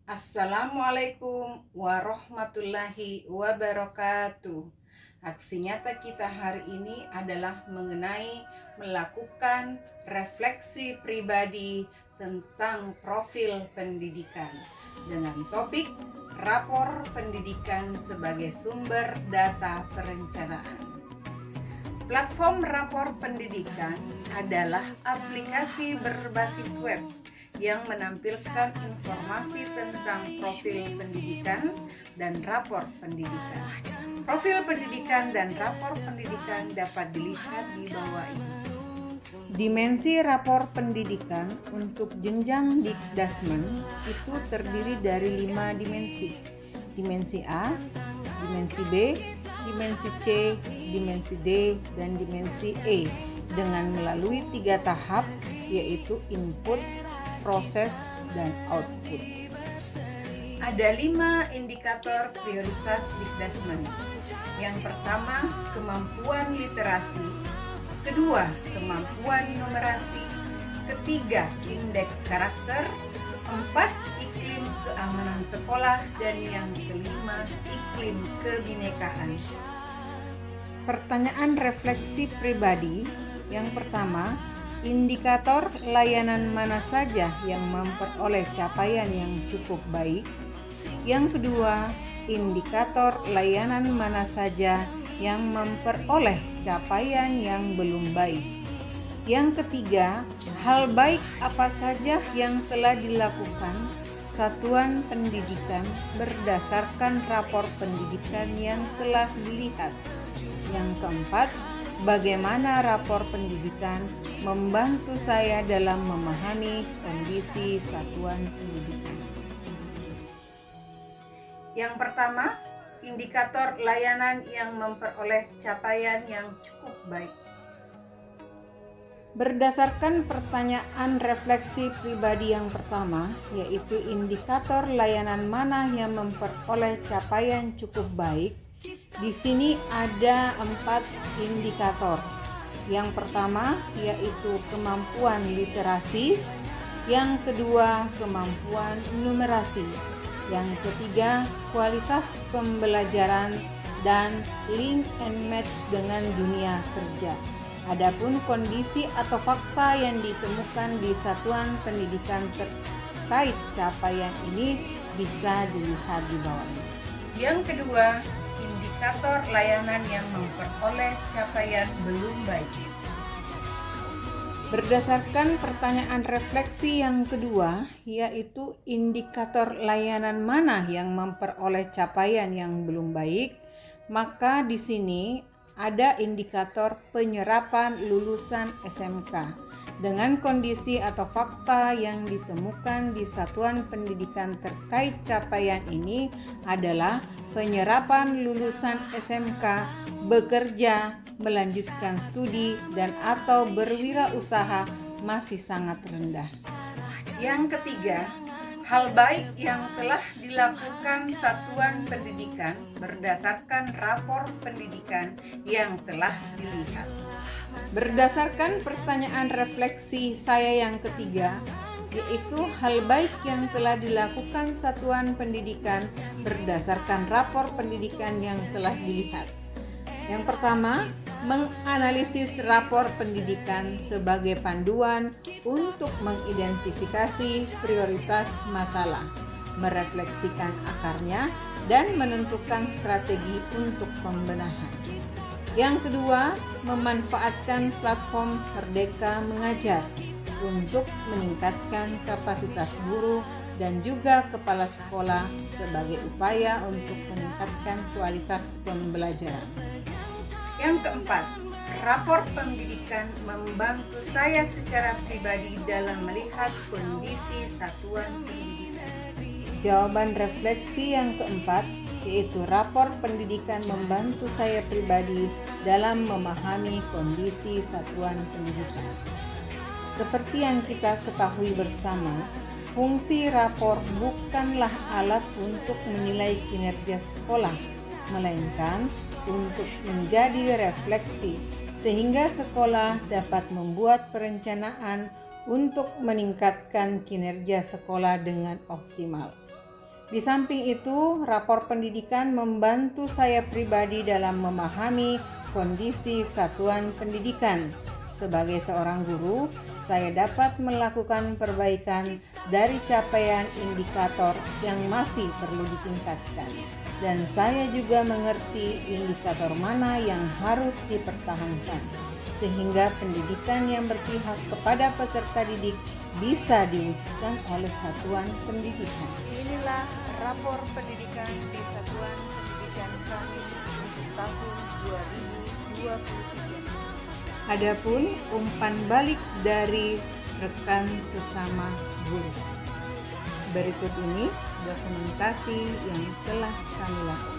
Assalamualaikum warahmatullahi wabarakatuh. Aksi nyata kita hari ini adalah mengenai melakukan refleksi pribadi tentang profil pendidikan dengan topik rapor pendidikan sebagai sumber data perencanaan. Platform rapor pendidikan adalah aplikasi berbasis web yang menampilkan informasi tentang profil pendidikan dan rapor pendidikan. Profil pendidikan dan rapor pendidikan dapat dilihat di bawah ini. Dimensi rapor pendidikan untuk jenjang Dikdasmen itu terdiri dari 5 dimensi. Dimensi A, dimensi B, dimensi C, dimensi D, dan dimensi E dengan melalui 3 tahap, yaitu input, proses, dan output. Ada 5 indikator prioritas Dikdasmen. Yang pertama, kemampuan literasi. Kedua, kemampuan numerasi. Ketiga, indeks karakter. 4, iklim keamanan sekolah. Dan yang kelima, iklim kebinekaan. Pertanyaan refleksi pribadi. Yang pertama, indikator layanan mana saja yang memperoleh capaian yang cukup baik? Yang kedua, indikator layanan mana saja yang memperoleh capaian yang belum baik? Yang ketiga, hal baik apa saja yang telah dilakukan satuan pendidikan berdasarkan rapor pendidikan yang telah dilihat? Yang keempat, bagaimana rapor pendidikan membantu saya dalam memahami kondisi satuan pendidikan? Yang pertama, indikator layanan yang memperoleh capaian yang cukup baik. Berdasarkan pertanyaan refleksi pribadi yang pertama, yaitu indikator layanan mana yang memperoleh capaian cukup baik, di sini ada 4 indikator. Yang pertama yaitu kemampuan literasi, yang kedua kemampuan numerasi, yang ketiga kualitas pembelajaran, dan link and match dengan dunia kerja. Adapun kondisi atau fakta yang ditemukan di satuan pendidikan terkait capaian ini bisa dilihat di bawah ini. Yang kedua, indikator layanan yang memperoleh capaian belum baik. Berdasarkan pertanyaan refleksi yang kedua, yaitu indikator layanan mana yang memperoleh capaian yang belum baik, maka di sini ada indikator penyerapan lulusan SMK dengan kondisi atau fakta yang ditemukan di satuan pendidikan terkait capaian ini adalah penyerapan lulusan SMK bekerja, melanjutkan studi, dan atau berwirausaha masih sangat rendah. Yang ketiga, hal baik yang telah dilakukan satuan pendidikan berdasarkan rapor pendidikan yang telah dilihat. Berdasarkan pertanyaan refleksi saya yang ketiga, yaitu hal baik yang telah dilakukan satuan pendidikan berdasarkan rapor pendidikan yang telah dilihat. Yang pertama, menganalisis rapor pendidikan sebagai panduan untuk mengidentifikasi prioritas masalah, merefleksikan akarnya, dan menentukan strategi untuk pembenahan. Yang kedua, memanfaatkan platform Merdeka Mengajar untuk meningkatkan kapasitas guru dan juga kepala sekolah sebagai upaya untuk meningkatkan kualitas pembelajaran. Yang keempat, rapor pendidikan membantu saya secara pribadi dalam melihat kondisi satuan pendidikan. Jawaban refleksi yang keempat, yaitu rapor pendidikan membantu saya pribadi dalam memahami kondisi satuan pendidikan. Seperti yang kita ketahui bersama, fungsi rapor bukanlah alat untuk menilai kinerja sekolah, melainkan untuk menjadi refleksi sehingga sekolah dapat membuat perencanaan untuk meningkatkan kinerja sekolah dengan optimal. Di samping itu, rapor pendidikan membantu saya pribadi dalam memahami kondisi satuan pendidikan. Sebagai seorang guru, saya dapat melakukan perbaikan dari capaian indikator yang masih perlu ditingkatkan. Dan saya juga mengerti indikator mana yang harus dipertahankan, sehingga pendidikan yang berpihak kepada peserta didik bisa diwujudkan oleh satuan pendidikan. Inilah rapor pendidikan di Satuan Pendidikan kami untuk tahun 2023. Adapun umpan balik dari rekan sesama guru. Berikut ini dokumentasi yang telah kami lakukan.